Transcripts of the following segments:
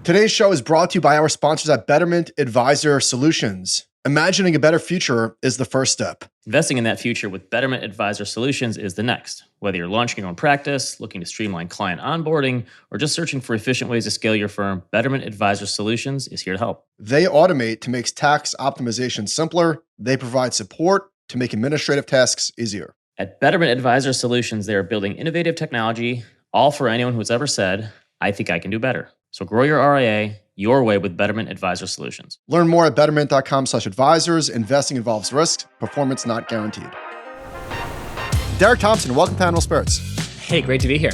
Today's show is brought to you by our sponsors at Betterment Advisor Solutions. Imagining a better future is the first step. Investing in that future with Betterment Advisor Solutions is the next. Whether you're launching your own practice, looking to streamline client onboarding, or just searching for efficient ways to scale your firm, Betterment Advisor Solutions is here to help. They automate to make tax optimization simpler. They provide support to make administrative tasks easier. At Betterment Advisor Solutions, they are building innovative technology, all for anyone who's ever said, I think I can do better. So grow your RIA your way with Betterment Advisor Solutions. Learn more at betterment.com/advisors. Investing involves risk, performance not guaranteed. Derek Thompson, welcome to Animal Spirits. Hey, great to be here.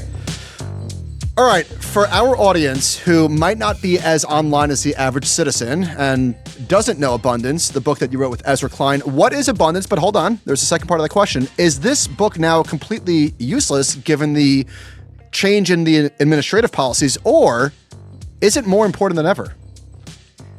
All right, for our audience who might not be as online as the average citizen and doesn't know Abundance, the book that you wrote with Ezra Klein, what is Abundance? But hold on, there's a second part of the question. Is this book now completely useless given the change in the administrative policies, or is it more important than ever?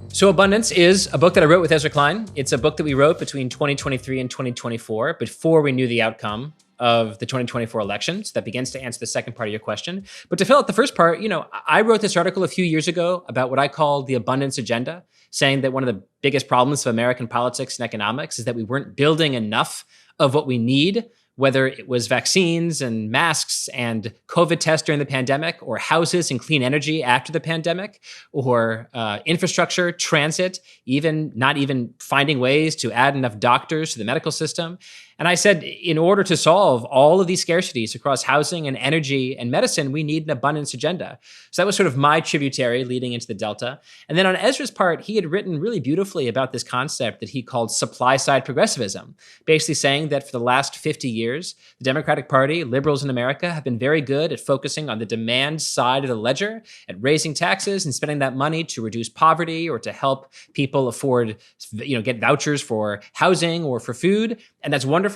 So Abundance is a book that I wrote with Ezra Klein. It's a book that we wrote between 2023 and 2024, before we knew the outcome of the 2024 elections. That begins to answer the second part of your question. But to fill out the first part, I wrote this article a few years ago about what I called the abundance agenda, saying that one of the biggest problems of American politics and economics is that we weren't building enough of what we need, whether it was vaccines and masks and COVID tests during the pandemic, or houses and clean energy after the pandemic, or infrastructure, transit, not even finding ways to add enough doctors to the medical system. And I said, in order to solve all of these scarcities across housing and energy and medicine, we need an abundance agenda. So that was sort of my tributary leading into the Delta. And then on Ezra's part, he had written really beautifully about this concept that he called supply-side progressivism, basically saying that for the last 50 years, the Democratic Party, liberals in America, have been very good at focusing on the demand side of the ledger, at raising taxes and spending that money to reduce poverty or to help people afford, get vouchers for housing or for food. And that's wonderful.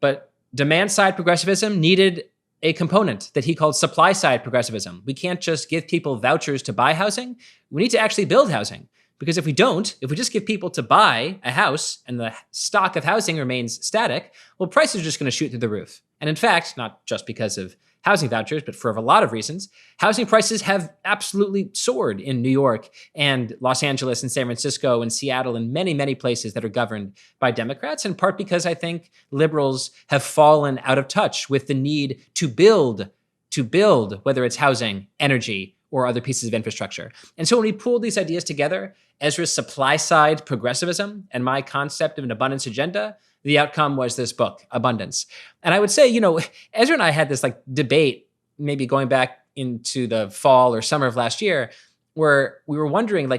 But demand-side progressivism needed a component that he called supply-side progressivism. We can't just give people vouchers to buy housing. We need to actually build housing. Because if we just give people to buy a house and the stock of housing remains static, well, prices are just going to shoot through the roof. And in fact, not just because of housing vouchers, but for a lot of reasons, housing prices have absolutely soared in New York and Los Angeles and San Francisco and Seattle and many, many places that are governed by Democrats, in part because I think liberals have fallen out of touch with the need to build, whether it's housing, energy, or other pieces of infrastructure. And so when we pulled these ideas together, Ezra's supply-side progressivism and my concept of an abundance agenda, the outcome was this book, Abundance. And I would say, Ezra and I had this debate, maybe going back into the fall or summer of last year, where we were wondering,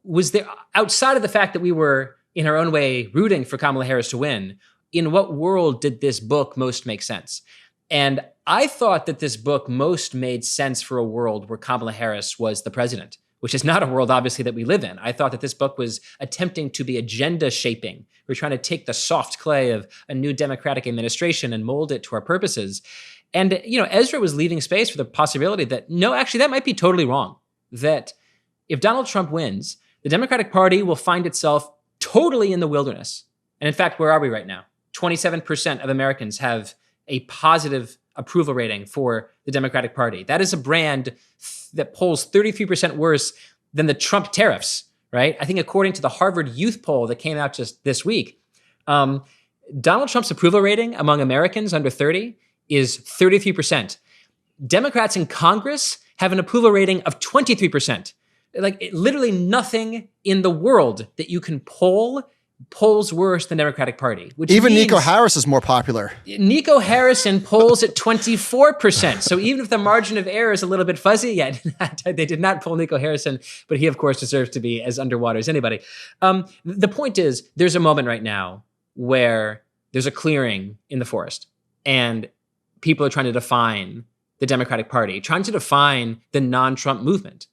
was there, outside of the fact that we were in our own way rooting for Kamala Harris to win, in what world did this book most make sense? And I thought that this book most made sense for a world where Kamala Harris was the president, which is not a world, obviously, that we live in. I thought that this book was attempting to be agenda shaping. We're trying to take the soft clay of a new Democratic administration and mold it to our purposes. And, Ezra was leaving space for the possibility that, no, actually, that might be totally wrong. That if Donald Trump wins, the Democratic Party will find itself totally in the wilderness. And in fact, where are we right now? 27% of Americans have a positive approval rating for the Democratic Party. That is a brand that polls 33% worse than the Trump tariffs, right? I think according to the Harvard Youth poll that came out just this week, Donald Trump's approval rating among Americans under 30 is 33%. Democrats in Congress have an approval rating of 23%. Literally nothing in the world that you can polls worse than Democratic Party. Which even Nico Harris is more popular. Nico Harrison polls at 24%. So even if the margin of error is a little bit fuzzy, they did not poll Nico Harrison, but he, of course, deserves to be as underwater as anybody. The point is, there's a moment right now where there's a clearing in the forest, and people are trying to define the Democratic Party, trying to define the non-Trump movement.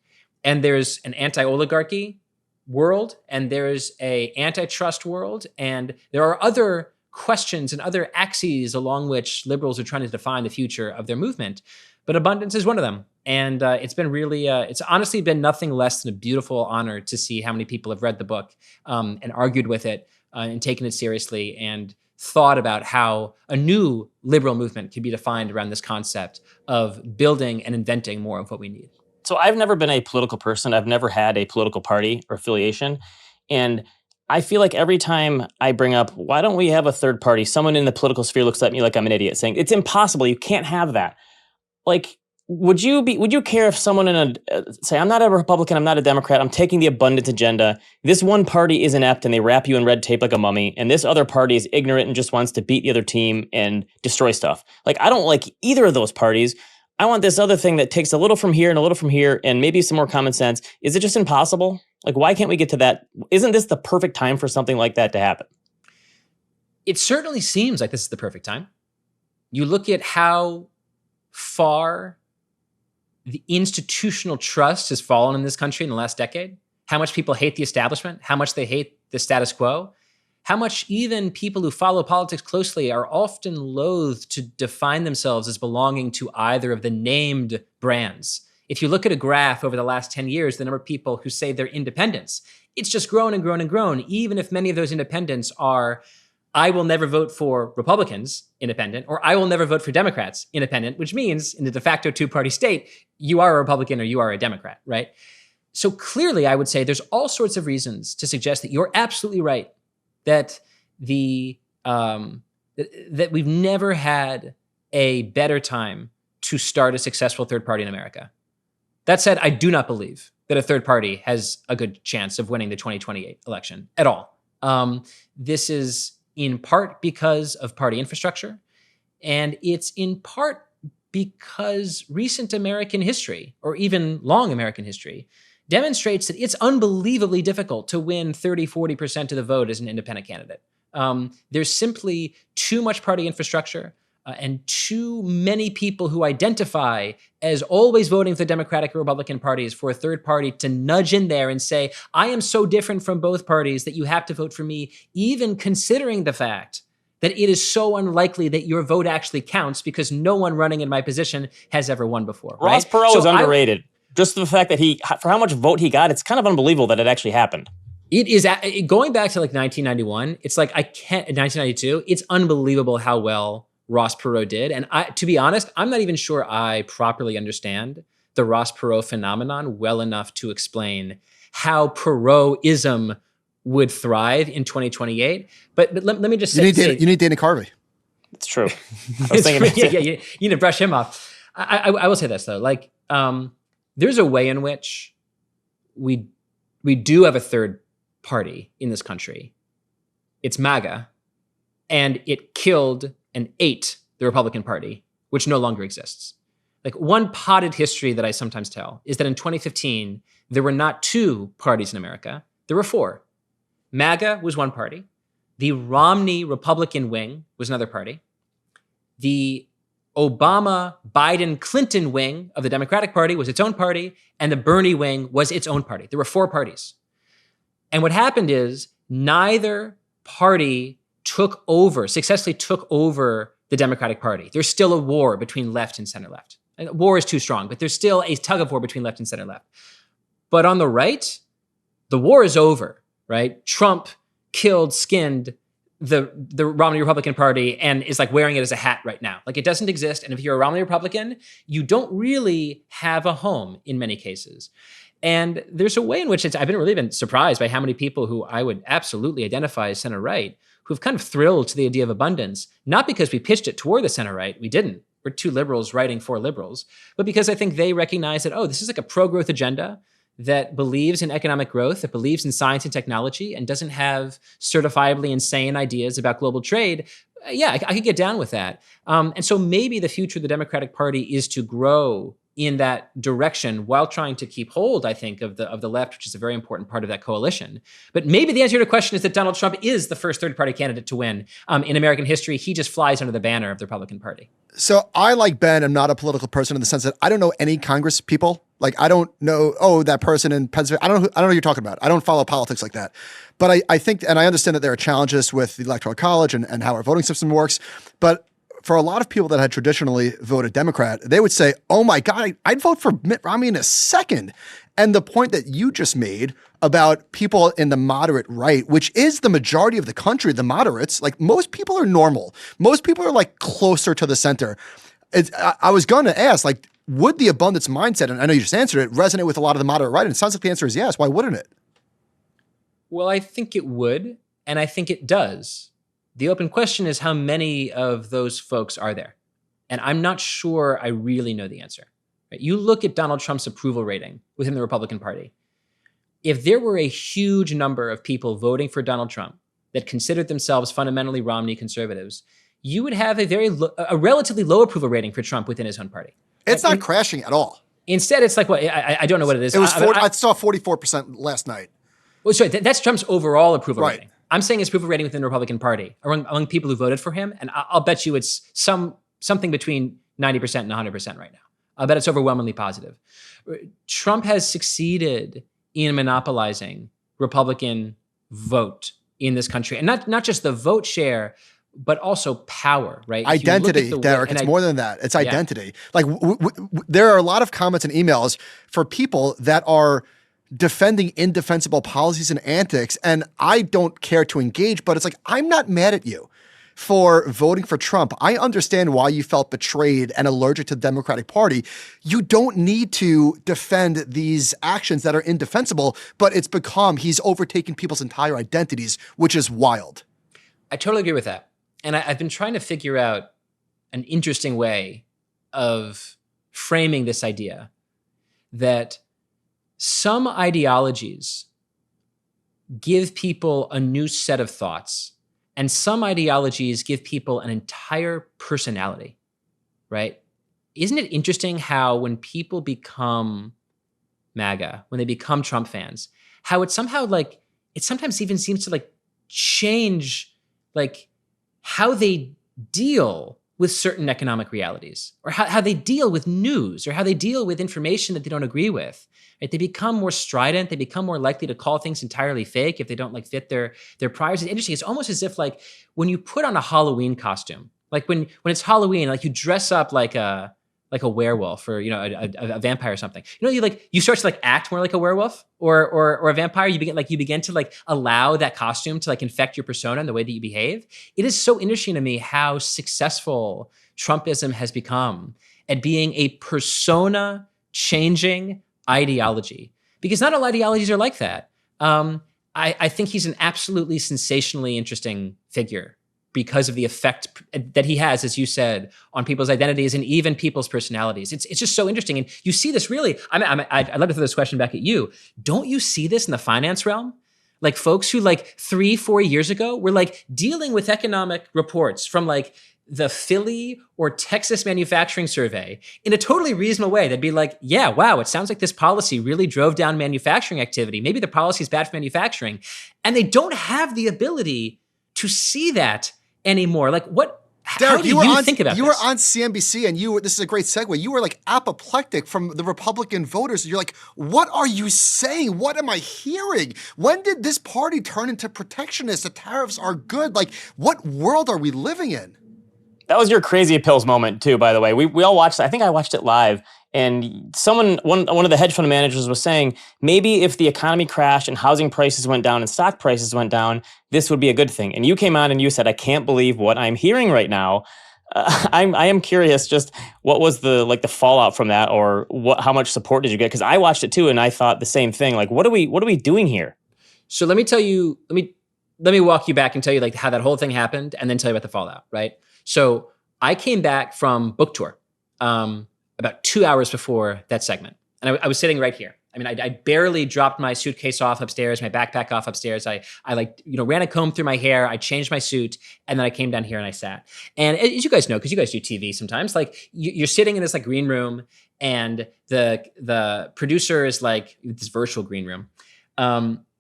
And there's an anti-oligarchy world, and there's a antitrust world, and there are other questions and other axes along which liberals are trying to define the future of their movement. But abundance is one of them. And it's been really, it's honestly been nothing less than a beautiful honor to see how many people have read the book and argued with it and taken it seriously and thought about how a new liberal movement can be defined around this concept of building and inventing more of what we need. So I've never been a political person. I've never had a political party or affiliation. And I feel like every time I bring up, why don't we have a third party? Someone in the political sphere looks at me like I'm an idiot, saying, it's impossible. You can't have that. Like, would you care if someone say, I'm not a Republican, I'm not a Democrat, I'm taking the abundance agenda. This one party is inept and they wrap you in red tape like a mummy. And this other party is ignorant and just wants to beat the other team and destroy stuff. Like, I don't like either of those parties. I want this other thing that takes a little from here and a little from here and maybe some more common sense. Is it just impossible? Like, why can't we get to that? Isn't this the perfect time for something like that to happen? It certainly seems like this is the perfect time. You look at how far the institutional trust has fallen in this country in the last decade, how much people hate the establishment, how much they hate the status quo, how much even people who follow politics closely are often loath to define themselves as belonging to either of the named brands. If you look at a graph over the last 10 years, the number of people who say they're independents, it's just grown and grown and grown, even if many of those independents are, I will never vote for Republicans, independent, or I will never vote for Democrats, independent, which means in the de facto two-party state, you are a Republican or you are a Democrat, right? So clearly, I would say there's all sorts of reasons to suggest that you're absolutely right, that that we've never had a better time to start a successful third party in America. That said, I do not believe that a third party has a good chance of winning the 2028 election at all. This is in part because of party infrastructure, and it's in part because recent American history, or even long American history, demonstrates that it's unbelievably difficult to win 30, 40% of the vote as an independent candidate. There's simply too much party infrastructure and too many people who identify as always voting for the Democratic or Republican parties for a third party to nudge in there and say, I am so different from both parties that you have to vote for me, even considering the fact that it is so unlikely that your vote actually counts because no one running in my position has ever won before. Ross right? Perot is underrated. Just the fact that for how much vote he got, it's kind of unbelievable that it actually happened. It is going back to like 1991. It's like 1992. It's unbelievable how well Ross Perot did. And to be honest, I'm not even sure I properly understand the Ross Perot phenomenon well enough to explain how Perotism would thrive in 2028. But let me just say, you need Dana Carvey. It's true. I was thinking you need to brush him off. I will say this though, like there's a way in which we do have a third party in this country. It's MAGA, and it killed and ate the Republican Party, which no longer exists. Like one potted history that I sometimes tell is that in 2015, there were not two parties in America. There were four. MAGA was one party. The Romney Republican wing was another party. The Obama, Biden, Clinton wing of the Democratic Party was its own party, and the Bernie wing was its own party. There were four parties. And what happened is neither party successfully took over the Democratic Party. There's still a war between left and center left. And war is too strong, but there's still a tug of war between left and center left. But on the right, the war is over, right? Trump skinned the Romney Republican Party and is like wearing it as a hat right now. Like it doesn't exist. And if you're a Romney Republican, you don't really have a home in many cases. And there's a way in which I've really been surprised by how many people who I would absolutely identify as center right who've kind of thrilled to the idea of abundance, not because we pitched it toward the center right. We didn't. We're two liberals writing for liberals, but because I think they recognize that, oh, this is like a pro-growth agenda that believes in economic growth, that believes in science and technology, and doesn't have certifiably insane ideas about global trade. Yeah, I could get down with that. And so maybe the future of the Democratic Party is to grow in that direction while trying to keep hold, I think, of the left, which is a very important part of that coalition. But maybe the answer to your question is that Donald Trump is the first third-party candidate to win in American history. He just flies under the banner of the Republican Party. So I, like Ben, am not a political person in the sense that I don't know any Congress people. Like I don't know, that person in Pennsylvania. I don't know who you're talking about. I don't follow politics like that. But I think, and I understand that there are challenges with the Electoral College and how our voting system works. But for a lot of people that had traditionally voted Democrat, they would say, oh my God, I'd vote for Mitt Romney in a second. And the point that you just made about people in the moderate right, which is the majority of the country, the moderates, like most people are normal. Most people are like closer to the center. I was going to ask, like, would the abundance mindset, and I know you just answered it, resonate with a lot of the moderate right? And it sounds like the answer is yes. Why wouldn't it? Well, I think it would, and I think it does. The open question is how many of those folks are there? And I'm not sure I really know the answer. Right? You look at Donald Trump's approval rating within the Republican Party. If there were a huge number of people voting for Donald Trump that considered themselves fundamentally Romney conservatives, you would have a relatively low approval rating for Trump within his own party. It's not crashing at all. Instead, it's like what I don't know what it is. It was I saw 44% last night. Well, sorry, that's Trump's overall approval Right. rating. I'm saying his approval rating within the Republican Party among people who voted for him, and I'll bet you it's something between 90% and 100% right now. I'll bet it's overwhelmingly positive. Trump has succeeded in monopolizing Republican vote in this country, and not just the vote share, but also power, right? Identity, Derek. It's more than that. It's identity. Like there are a lot of comments and emails for people that are defending indefensible policies and antics, and I don't care to engage, but it's like, I'm not mad at you for voting for Trump. I understand why you felt betrayed and allergic to the Democratic Party. You don't need to defend these actions that are indefensible, but it's become he's overtaken people's entire identities, which is wild. I totally agree with that. And I've been trying to figure out an interesting way of framing this idea that some ideologies give people a new set of thoughts, and some ideologies give people an entire personality, right? Isn't it interesting how when people become MAGA, when they become Trump fans, how it somehow it sometimes even seems to change how they deal with certain economic realities, or how they deal with news, or how they deal with information that they don't agree with. Right? They become more strident. They become more likely to call things entirely fake if they don't fit their priors. It's interesting. It's almost as if when you put on a Halloween costume, when it's Halloween, you dress up like a werewolf or a vampire or something. You start to act more like a werewolf or a vampire. You begin to allow that costume to infect your persona and the way that you behave. It is so interesting to me how successful Trumpism has become at being a persona changing ideology, because not all ideologies are like that. I think he's an absolutely sensationally interesting figure because of the effect that he has, as you said, on people's identities and even people's personalities. It's just so interesting. And you see this really, I'd love to throw this question back at you. Don't you see this in the finance realm? Folks who 3-4 years ago were dealing with economic reports from the Philly or Texas manufacturing survey in a totally reasonable way. They'd be yeah, wow, it sounds like this policy really drove down manufacturing activity. Maybe the policy is bad for manufacturing. And they don't have the ability to see that anymore. Derek, how do you think about this? You were on CNBC and this is a great segue. You were apoplectic from the Republican voters. You're what are you saying? What am I hearing? When did this party turn into protectionist? The tariffs are good. What world are we living in? That was your crazy pills moment too, by the way. We all watched, I think I watched it live, and one of the hedge fund managers was saying, maybe if the economy crashed and housing prices went down and stock prices went down, this would be a good thing. And you came on and you said, I can't believe what I'm hearing right now. I am curious, just what was the fallout from that, or how much support did you get? Because I watched it too, and I thought the same thing. What are we doing here? So let me tell you, let me walk you back and tell you how that whole thing happened, and then tell you about the fallout, right? So I came back from book tour about 2 hours before that segment. And I was sitting right here. I barely dropped my suitcase off upstairs, my backpack off upstairs. I ran a comb through my hair. I changed my suit, and then I came down here and I sat. And as you guys know, because you guys do TV sometimes, you're sitting in this green room, and the producer is this virtual green room.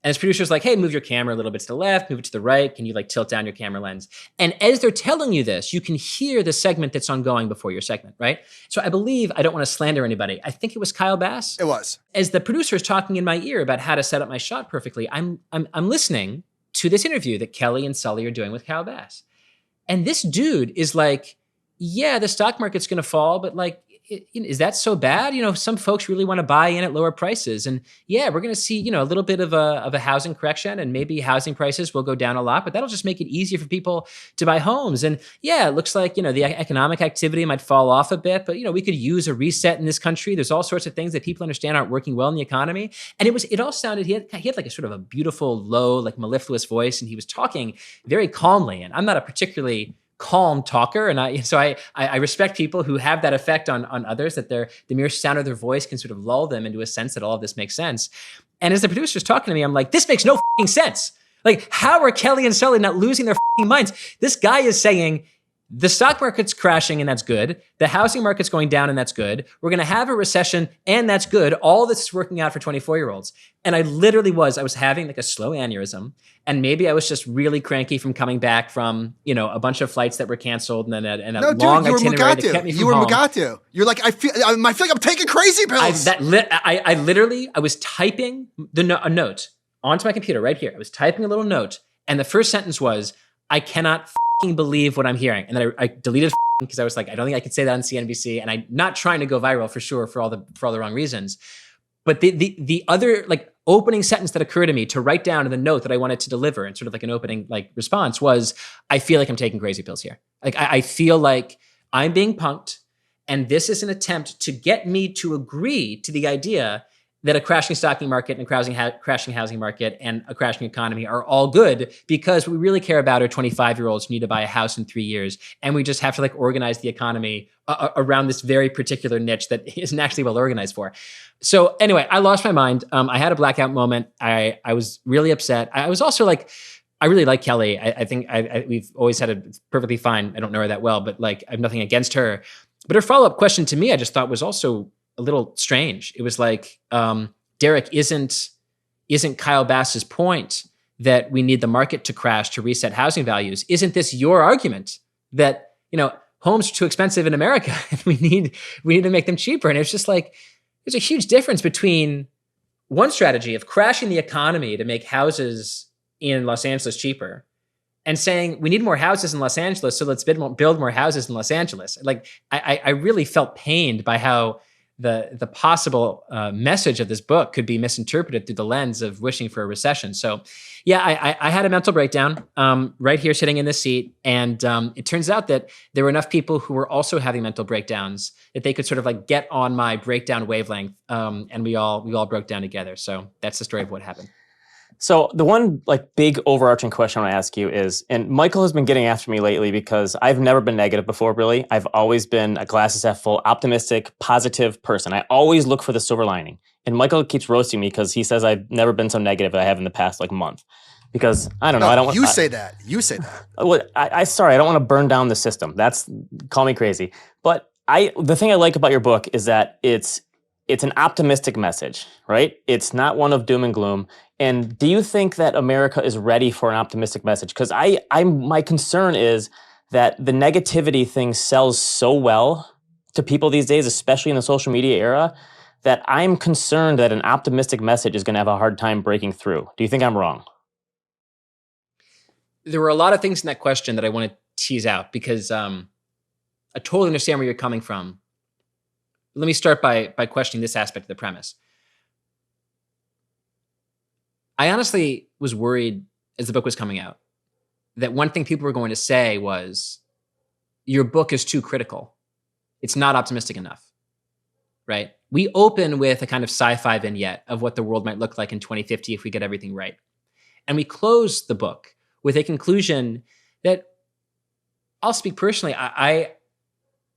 And his producer's hey, move your camera a little bit to the left, move it to the right. Can you tilt down your camera lens? And as they're telling you this, you can hear the segment that's ongoing before your segment, right? So I believe, I don't want to slander anybody, I think it was Kyle Bass. It was. As the producer is talking in my ear about how to set up my shot perfectly, I'm listening to this interview that Kelly and Sully are doing with Kyle Bass. And this dude is yeah, the stock market's going to fall, but is that so bad? Some folks really want to buy in at lower prices. And yeah, we're going to see, a little bit of a housing correction, and maybe housing prices will go down a lot, but that'll just make it easier for people to buy homes. And yeah, it looks like, the economic activity might fall off a bit, but, we could use a reset in this country. There's all sorts of things that people understand aren't working well in the economy. And it all sounded, he had like a sort of a beautiful, low, like mellifluous voice, and he was talking very calmly. And I'm not a particularly calm talker. And I respect people who have that effect on others, that the mere sound of their voice can sort of lull them into a sense that all of this makes sense. And as the producer's talking to me, I'm like, this makes no fucking sense. Like, how are Kelly and Sully not losing their fucking minds? This guy is saying the stock market's crashing and that's good. The housing market's going down and that's good. We're going to have a recession and that's good. All this is working out for 24-year-olds. And I was having like a slow aneurysm. And maybe I was just really cranky from coming back from, a bunch of flights that were canceled and then long itinerary that kept me from home. Mugatu. You're like, I feel like I'm taking crazy pills. I was typing a note onto my computer right here. I was typing a little note. And the first sentence was, I cannot believe what I'm hearing. And then I deleted because I was like, I don't think I could say that on CNBC. And I'm not trying to go viral for sure for all the wrong reasons. But the other like opening sentence that occurred to me to write down in the note that I wanted to deliver and sort of like an opening like response was, I feel like I'm taking crazy pills here. Like I feel like I'm being punked, and this is an attempt to get me to agree to the idea that a crashing stocking market and a crashing housing market and a crashing economy are all good because we really care about our 25-year-olds who need to buy a house in 3 years. And we just have to like organize the economy around this very particular niche that isn't actually well organized for. So anyway, I lost my mind. I had a blackout moment. I was really upset. I was also like, I really like Kelly. I think we've always had a perfectly fine, I don't know her that well, but like I have nothing against her. But her follow-up question to me, I just thought was also a little strange. It was like, Derek, isn't Kyle Bass's point that we need the market to crash to reset housing values? Isn't this your argument that, homes are too expensive in America and we need to make them cheaper? And it's just like, there's a huge difference between one strategy of crashing the economy to make houses in Los Angeles cheaper and saying we need more houses in Los Angeles, so let's build more houses in Los Angeles. Like I really felt pained by how the possible message of this book could be misinterpreted through the lens of wishing for a recession. So yeah, I had a mental breakdown right here sitting in this seat. And it turns out that there were enough people who were also having mental breakdowns that they could sort of like get on my breakdown wavelength. And we all broke down together. So that's the story of what happened. So the one like big overarching question I want to ask you is, and Michael has been getting after me lately because I've never been negative before, really. I've always been a glasses half full, optimistic, positive person. I always look for the silver lining. And Michael keeps roasting me because he says I've never been so negative as I have in the past like month. Because I don't know. I don't want you say that. You say that. Well, sorry, I don't want to burn down the system. Call me crazy. But the thing I like about your book is that it's an optimistic message, right? It's not one of doom and gloom. And do you think that America is ready for an optimistic message? Because my concern is that the negativity thing sells so well to people these days, especially in the social media era, that I'm concerned that an optimistic message is going to have a hard time breaking through. Do you think I'm wrong? There were a lot of things in that question that I want to tease out because I totally understand where you're coming from. Let me start by questioning this aspect of the premise. I honestly was worried as the book was coming out that one thing people were going to say was, your book is too critical. It's not optimistic enough, right? We open with a kind of sci-fi vignette of what the world might look like in 2050 if we get everything right. And we close the book with a conclusion that, I'll speak personally,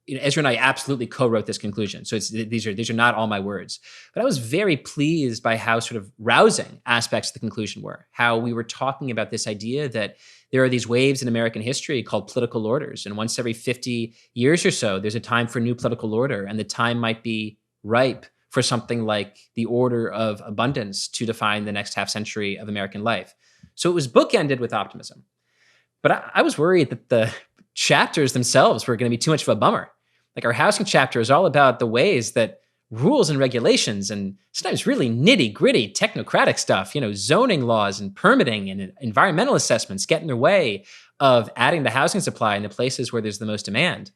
Ezra and I absolutely co-wrote this conclusion. So these are not all my words. But I was very pleased by how sort of rousing aspects of the conclusion were. How we were talking about this idea that there are these waves in American history called political orders. And once every 50 years or so, there's a time for a new political order. And the time might be ripe for something like the order of abundance to define the next half century of American life. So it was bookended with optimism. But I was worried that the chapters themselves were going to be too much of a bummer. Like our housing chapter is all about the ways that rules and regulations and sometimes really nitty gritty technocratic stuff, zoning laws and permitting and environmental assessments get in their way of adding the housing supply in the places where there's the most demand.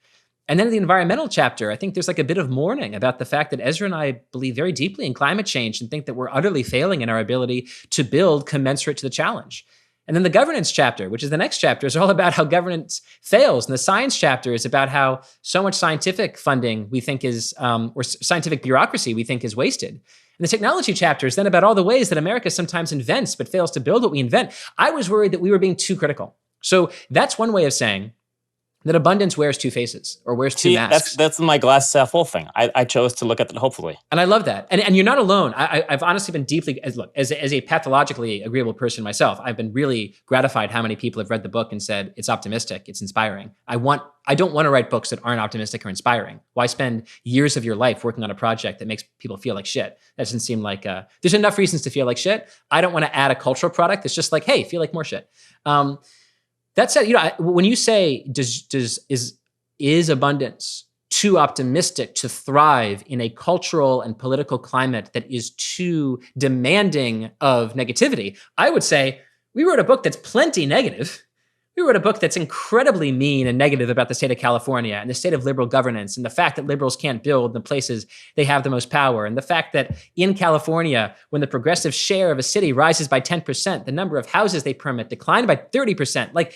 And then in the environmental chapter, I think there's like a bit of mourning about the fact that Ezra and I believe very deeply in climate change and think that we're utterly failing in our ability to build commensurate to the challenge. And then the governance chapter, which is the next chapter, is all about how governance fails. And the science chapter is about how so much scientific funding we think is, or scientific bureaucracy we think is wasted. And the technology chapter is then about all the ways that America sometimes invents but fails to build what we invent. I was worried that we were being too critical. So that's one way of saying that abundance wears two faces or wears two masks. That's my glass half full thing. I chose to look at that hopefully. And I love that. And you're not alone. I've honestly been deeply, as a pathologically agreeable person myself, I've been really gratified how many people have read the book and said, it's optimistic, it's inspiring. I don't want to write books that aren't optimistic or inspiring. Why spend years of your life working on a project that makes people feel like shit? That doesn't seem like, there's enough reasons to feel like shit. I don't want to add a cultural product that's just like, hey, feel like more shit. That said, when you say is abundance too optimistic to thrive in a cultural and political climate that is too demanding of negativity, I would say we wrote a book that's plenty negative. We wrote a book that's incredibly mean and negative about the state of California and the state of liberal governance and the fact that liberals can't build in the places they have the most power, and the fact that in California, when the progressive share of a city rises by 10%, the number of houses they permit declined by 30%. Like,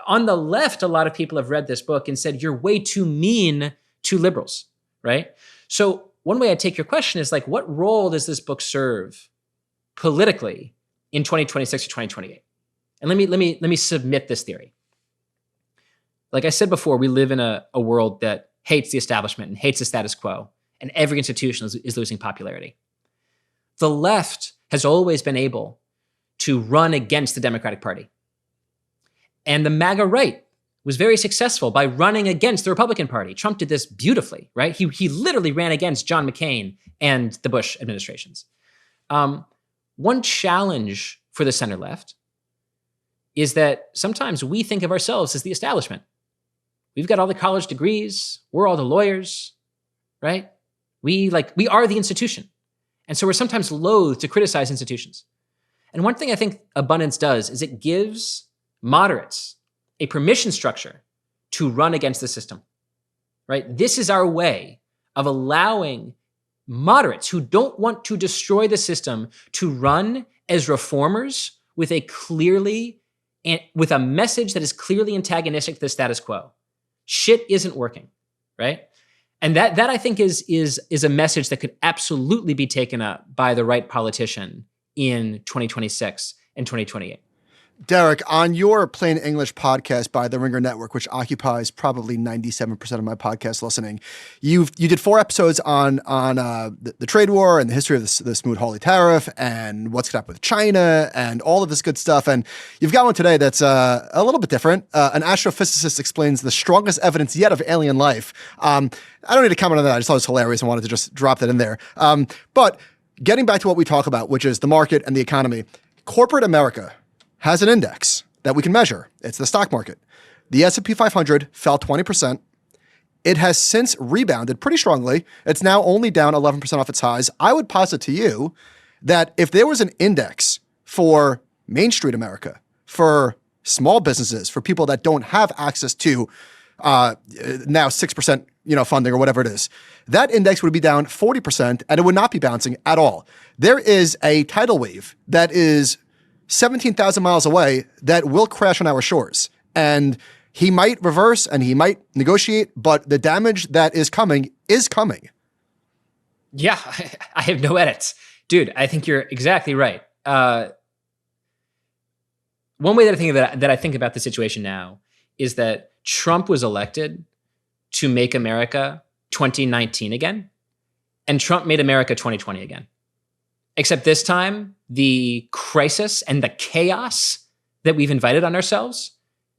on the left, a lot of people have read this book and said, you're way too mean to liberals, right? So one way I take your question is like, what role does this book serve politically in 2026 or 2028? And let me submit this theory. Like I said before, we live in a world that hates the establishment and hates the status quo, and every institution is losing popularity. The left has always been able to run against the Democratic Party. And the MAGA right was very successful by running against the Republican Party. Trump did this beautifully, right? He literally ran against John McCain and the Bush administrations. One challenge for the center left is that sometimes we think of ourselves as the establishment. We've got all the college degrees. We're all the lawyers, right? We are the institution. And so we're sometimes loath to criticize institutions. And one thing I think abundance does is it gives moderates a permission structure to run against the system, right? This is our way of allowing moderates who don't want to destroy the system to run as reformers with a message that is clearly antagonistic to the status quo. Shit isn't working, right? And that I think is a message that could absolutely be taken up by the right politician in 2026 and 2028. Derek, on your Plain English podcast by the Ringer Network, which occupies probably 97% of my podcast listening, you did 4 episodes on the trade war and the history of the Smoot-Hawley tariff and what's going to happen with China and all of this good stuff. And you've got one today that's a little bit different. An astrophysicist explains the strongest evidence yet of alien life. I don't need to comment on that. I just thought it was hilarious and wanted to just drop that in there. But getting back to what we talk about, which is the market and the economy, corporate America has an index that we can measure. It's the stock market. The S&P 500 fell 20%. It has since rebounded pretty strongly. It's now only down 11% off its highs. I would posit to you that if there was an index for Main Street America, for small businesses, for people that don't have access to now 6% funding or whatever it is, that index would be down 40% and it would not be bouncing at all. There is a tidal wave that is 17,000 miles away that will crash on our shores. And he might reverse and he might negotiate, but the damage that is coming is coming. Yeah, I have no edits. Dude, I think you're exactly right. One way that I think about the situation now is that Trump was elected to make America 2019 again, and Trump made America 2020 again. Except this time, the crisis and the chaos that we've invited on ourselves,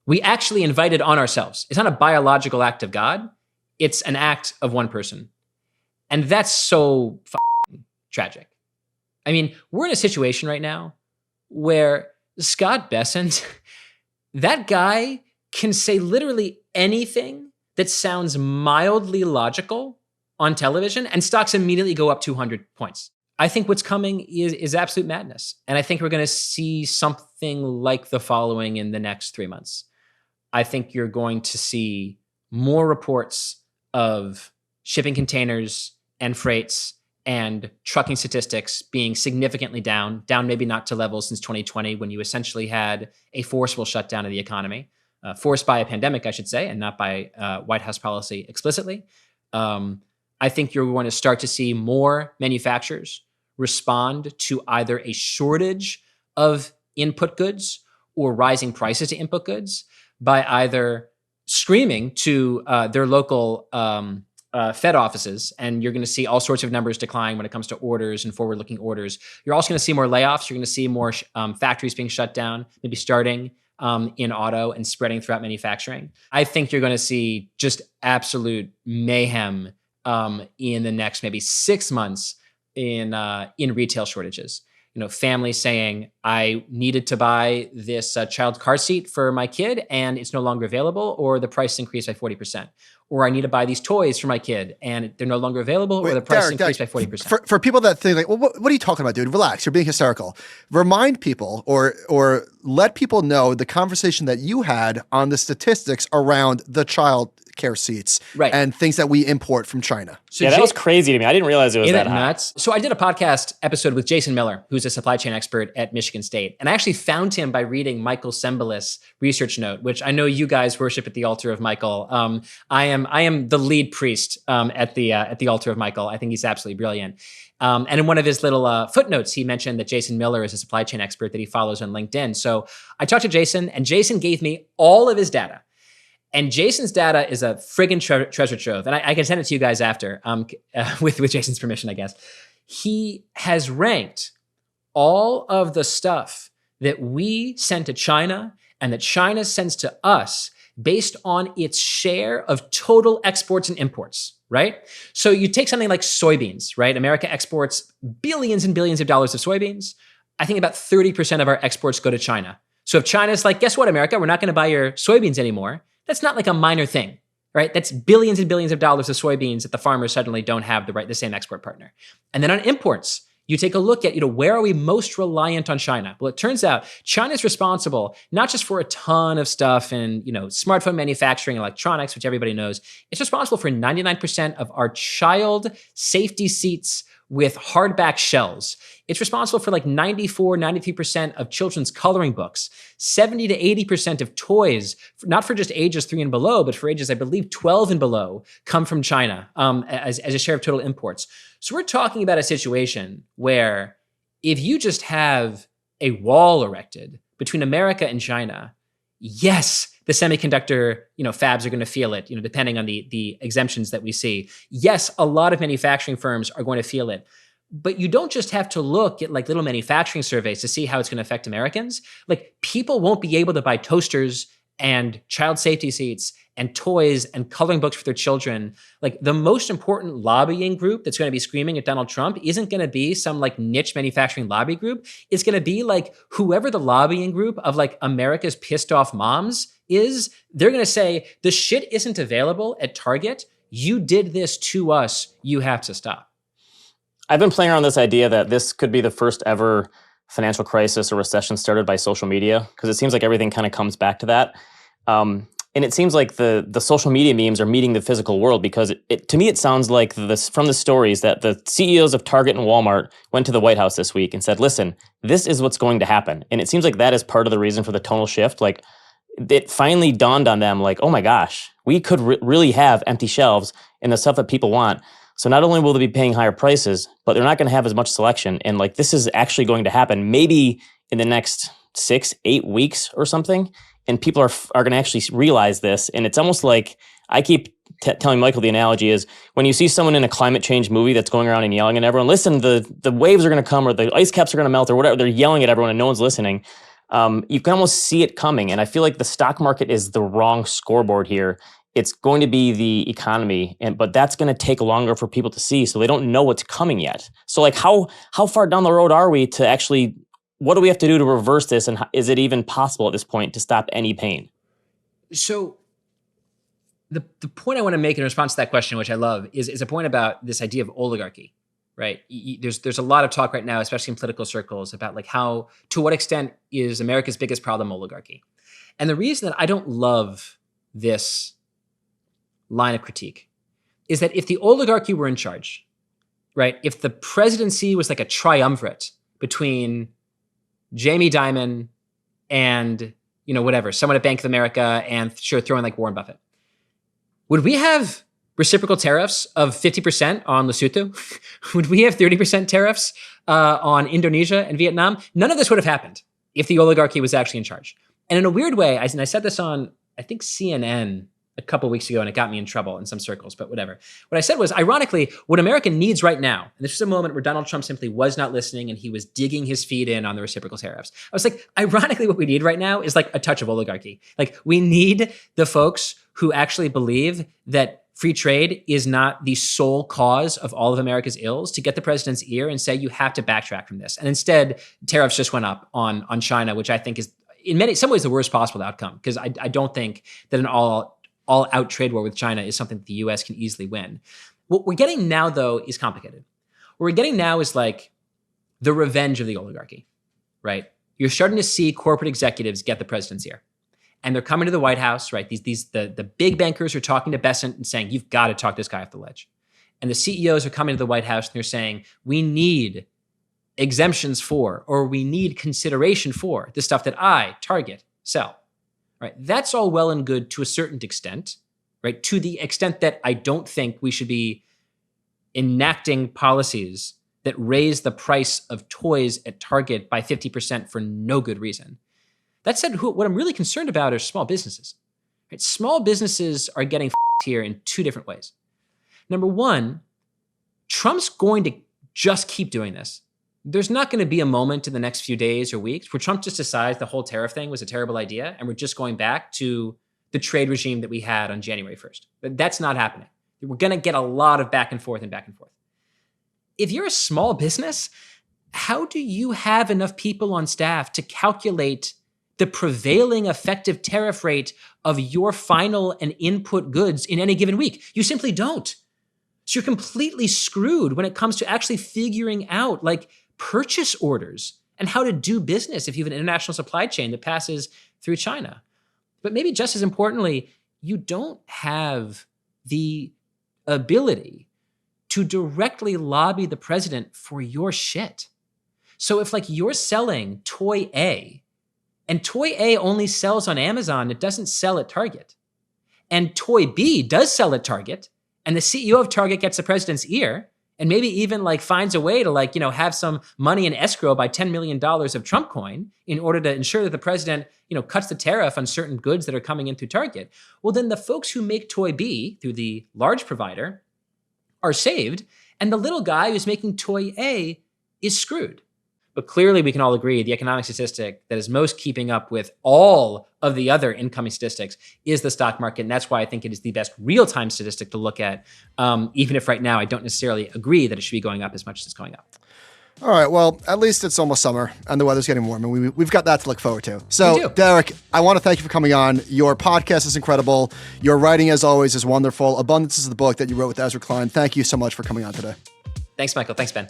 we actually invited on ourselves. It's not a biological act of God. It's an act of one person. And that's so tragic. I mean, we're in a situation right now where Scott Bessent, that guy can say literally anything that sounds mildly logical on television and stocks immediately go up 200 points. I think what's coming is absolute madness. And I think we're going to see something like the following in the next 3 months. I think you're going to see more reports of shipping containers and freights and trucking statistics being significantly down maybe not to levels since 2020 when you essentially had a forceful shutdown of the economy, forced by a pandemic, I should say, and not by White House policy explicitly. I think you're going to start to see more manufacturers respond to either a shortage of input goods or rising prices to input goods by either screaming to their local Fed offices, and you're going to see all sorts of numbers decline when it comes to orders and forward-looking orders. You're also going to see more layoffs. You're going to see more factories being shut down, maybe starting in auto and spreading throughout manufacturing. I think you're going to see just absolute mayhem in the next maybe 6 months in retail shortages. Families saying, I needed to buy this child car seat for my kid and it's no longer available, or the price increased by 40%. Or I need to buy these toys for my kid and they're no longer available, or the price increased by 40%. For people that think like, well, what are you talking about, dude? Relax, you're being hysterical. Remind people or let people know the conversation that you had on the statistics around the child care seats and things that we import from China. So that was crazy to me. I didn't realize it was that high. Nuts? So I did a podcast episode with Jason Miller, who's a supply chain expert at Michigan State. And I actually found him by reading Michael Sembelis' research note, which I know you guys worship at the altar of Michael. I am the lead priest at the altar of Michael. I think he's absolutely brilliant. And in one of his little footnotes, he mentioned that Jason Miller is a supply chain expert that he follows on LinkedIn. So I talked to Jason, and Jason gave me all of his data. And Jason's data is a friggin' treasure trove. And I can send it to you guys after, with Jason's permission, I guess. He has ranked all of the stuff that we send to China and that China sends to us based on its share of total exports and imports, right? So you take something like soybeans, right? America exports billions and billions of dollars of soybeans. I think about 30% of our exports go to China. So if China's like, guess what, America, we're not going to buy your soybeans anymore, that's not like a minor thing, right? That's billions and billions of dollars of soybeans that the farmers suddenly don't have the same export partner. And then on imports, you take a look at, where are we most reliant on China? Well, it turns out China is responsible not just for a ton of stuff in, smartphone manufacturing, electronics, which everybody knows. It's responsible for 99% of our child safety seats with hardback shells. It's responsible for 94, 93% of children's coloring books, 70 to 80% of toys, not for just ages 3 and below, but for ages, I believe, 12 and below, come from China as a share of total imports. So we're talking about a situation where if you just have a wall erected between America and China, yes, the semiconductor, fabs are going to feel it, depending on the exemptions that we see. Yes, a lot of manufacturing firms are going to feel it. But you don't just have to look at little manufacturing surveys to see how it's going to affect Americans. People won't be able to buy toasters and child safety seats and toys and coloring books for their children. The most important lobbying group that's going to be screaming at Donald Trump isn't going to be some niche manufacturing lobby group. It's going to be whoever the lobbying group of America's pissed off moms is. They're going to say, the shit isn't available at Target. You did this to us. You have to stop. I've been playing around this idea that this could be the first ever financial crisis or recession started by social media, because it seems like everything kind of comes back to that. And it seems like the social media memes are meeting the physical world, because to me it sounds like from the stories that the CEOs of Target and Walmart went to the White House this week and said, listen, this is what's going to happen. And it seems like that is part of the reason for the tonal shift. It finally dawned on them, oh my gosh, we could really have empty shelves and the stuff that people want. So not only will they be paying higher prices, but they're not going to have as much selection. And this is actually going to happen maybe in the next 6-8 weeks or something. And people are going to actually realize this. And it's almost like I keep telling Michael the analogy is when you see someone in a climate change movie that's going around and yelling at everyone, listen, the waves are going to come or the ice caps are going to melt or whatever. They're yelling at everyone and no one's listening. You can almost see it coming. And I feel like the stock market is the wrong scoreboard here. It's going to be the economy, but that's going to take longer for people to see, so they don't know what's coming yet. So how far down the road are we to actually, what do we have to do to reverse this, and is it even possible at this point to stop any pain? So the point I want to make in response to that question, which I love, is a point about this idea of oligarchy, right? There's a lot of talk right now, especially in political circles, about how, to what extent is America's biggest problem oligarchy? And the reason that I don't love this line of critique is that if the oligarchy were in charge, right, if the presidency was like a triumvirate between Jamie Dimon and, whatever, someone at Bank of America and sure, throw in like Warren Buffett, would we have reciprocal tariffs of 50% on Lesotho? Would we have 30% tariffs on Indonesia and Vietnam? None of this would have happened if the oligarchy was actually in charge. And in a weird way, and I said this on, I think, CNN a couple of weeks ago, and it got me in trouble in some circles, but whatever. What I said was, ironically, what America needs right now, and this was a moment where Donald Trump simply was not listening and he was digging his feet in on the reciprocal tariffs. I was like, ironically, what we need right now is like a touch of oligarchy. Like, we need the folks who actually believe that free trade is not the sole cause of all of America's ills to get the president's ear and say, you have to backtrack from this. And instead, tariffs just went up on China, which I think is in some ways the worst possible outcome, because I don't think that an all-out trade war with China is something that the US can easily win. What we're getting now, though, is complicated. What we're getting now is like the revenge of the oligarchy, right? You're starting to see corporate executives get the president's ear. And they're coming to the White House, right? The big bankers are talking to Bessent and saying, you've got to talk this guy off the ledge. And the CEOs are coming to the White House and they're saying, we need exemptions for, or we need consideration for the stuff that I, Target, sell. Right? That's all well and good to a certain extent, right? To the extent that I don't think we should be enacting policies that raise the price of toys at Target by 50% for no good reason. That said, what I'm really concerned about are small businesses. Right? Small businesses are getting here in two different ways. Number one, Trump's going to just keep doing this. There's not going to be a moment in the next few days or weeks where Trump just decides the whole tariff thing was a terrible idea and we're just going back to the trade regime that we had on January 1st. That's not happening. We're going to get a lot of back and forth and back and forth. If you're a small business, how do you have enough people on staff to calculate the prevailing effective tariff rate of your final and input goods in any given week? You simply don't. So you're completely screwed when it comes to actually figuring out like purchase orders and how to do business if you have an international supply chain that passes through China. But maybe just as importantly, you don't have the ability to directly lobby the president for your shit. So if like you're selling toy A, and toy A only sells on Amazon, it doesn't sell at Target, and toy B does sell at Target, and the CEO of Target gets the president's ear, and maybe even like finds a way to like, have some money in escrow by $10 million of Trump coin in order to ensure that the president, cuts the tariff on certain goods that are coming in through Target. Well, then the folks who make toy B through the large provider are saved, and the little guy who's making toy A is screwed. But clearly we can all agree the economic statistic that is most keeping up with all of the other incoming statistics is the stock market. And that's why I think it is the best real-time statistic to look at, even if right now I don't necessarily agree that it should be going up as much as it's going up. All right, well, at least it's almost summer and the weather's getting warm, and we've got that to look forward to. So, Derek, I want to thank you for coming on. Your podcast is incredible. Your writing, as always, is wonderful. Abundance is the book that you wrote with Ezra Klein. Thank you so much for coming on today. Thanks, Michael. Thanks, Ben.